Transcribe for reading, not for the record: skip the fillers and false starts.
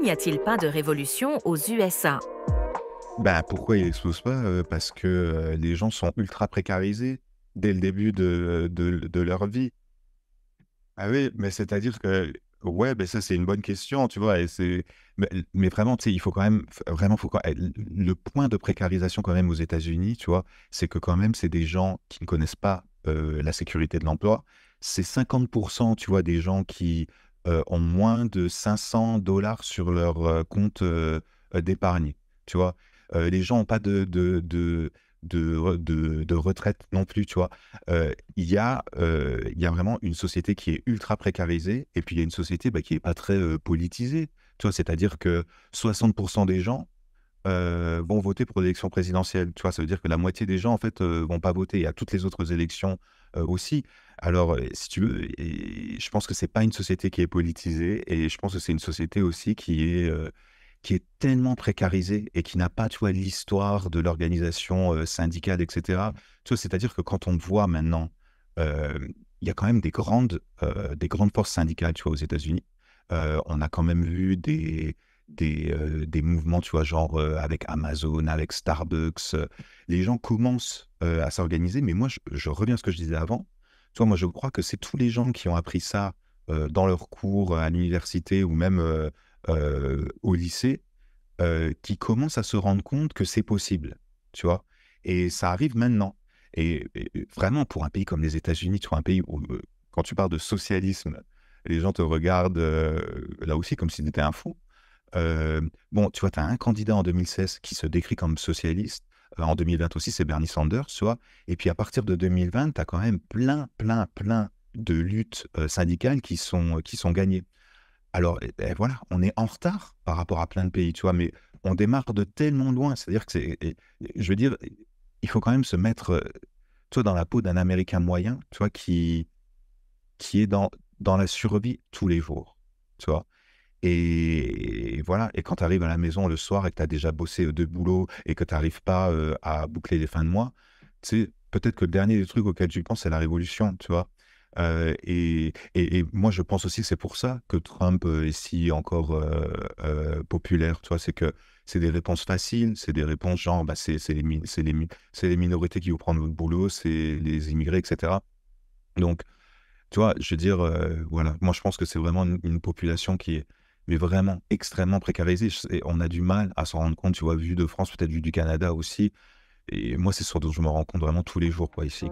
N'y a-t-il pas de révolution aux USA? Bah, pourquoi ils explosent pas? Parce que, les gens sont ultra précarisés dès le début de leur vie. Ah oui, mais c'est-à-dire que ouais, beh, ça, c'est une bonne question, tu vois? Et c'est mais vraiment, tu sais, il faut quand même vraiment, faut quand le point de précarisation quand même aux États-Unis, tu vois? C'est que quand même, c'est des gens qui ne connaissent pas, la sécurité de l'emploi. C'est 50, tu vois, des gens qui, ont moins de 500 $ sur leur, compte, d'épargne, tu vois? Les gens ont pas de retraite non plus, tu vois? Il y a vraiment une société qui est ultra précarisée et puis il y a une société, bah, qui est pas très, politisée. Tu vois? C'est-à-dire que 60 des gens, vont voter pour l'élection présidentielle. Tu vois? Ça veut dire que la moitié des gens, en fait, vont pas voter. Il y a toutes les autres élections, aussi. Alors, si tu veux et je pense que c'est pas une société qui est politisée et je pense que c'est une société aussi qui est tellement précarisée et qui n'a pas, tu vois, l'histoire de l'organisation, syndicale et cetera. Tu vois? C'est-à-dire que quand on voit maintenant, il y a quand même des grandes forces syndicales, tu vois, aux États-Unis. On a quand même vu des mouvements, tu vois, genre, avec Amazon, avec Starbucks, les gens commencent, à s'organiser, mais moi je reviens à ce que je disais avant. Tu vois, moi je crois que c'est tous les gens qui ont appris ça, dans leurs cours, à l'université ou même, au lycée, qui commencent à se rendre compte que c'est possible, tu vois? Et ça arrive maintenant et vraiment pour un pays comme les États-Unis, tu vois, un pays où, quand tu parles de socialisme, les gens te regardent, là aussi comme si tu étais un fou. Bon, tu vois, tu as un candidat en 2016 qui se décrit comme socialiste, en 2020 aussi, c'est Bernie Sanders, tu vois? Et puis à partir de 2020, tu as quand même plein, plein, plein de luttes, syndicales qui sont gagnées. Alors et voilà, on est en retard par rapport à plein de pays, tu vois? Mais on démarre de tellement loin, c'est-à-dire que c'est je veux dire, il faut quand même se mettre, tu vois, dans la peau d'un Américain moyen, tu vois, qui est dans la survie tous les jours, tu vois? Et voilà et quand tu arrives à la maison le soir et que tu as déjà bossé, 2 boulots et que tu arrives pas, à boucler les fins de mois, tu sais, peut-être que le dernier des trucs auxquels tu penses, c'est la révolution, tu vois? Et moi, je pense aussi que c'est pour ça que Trump, est si encore, populaire, tu vois? C'est que c'est des réponses faciles, c'est des réponses genre, bah, c'est les minorités qui vont prendre votre boulot, c'est les immigrés et cetera. Donc tu vois? Je veux dire, voilà, moi je pense que c'est vraiment une population qui est mais vraiment extrêmement précarisée. Et on a du mal à s'en rendre compte, tu vois? Vu de France, peut-être vu du Canada aussi et moi c'est ce dont je me rends compte vraiment tous les jours, quoi, ici.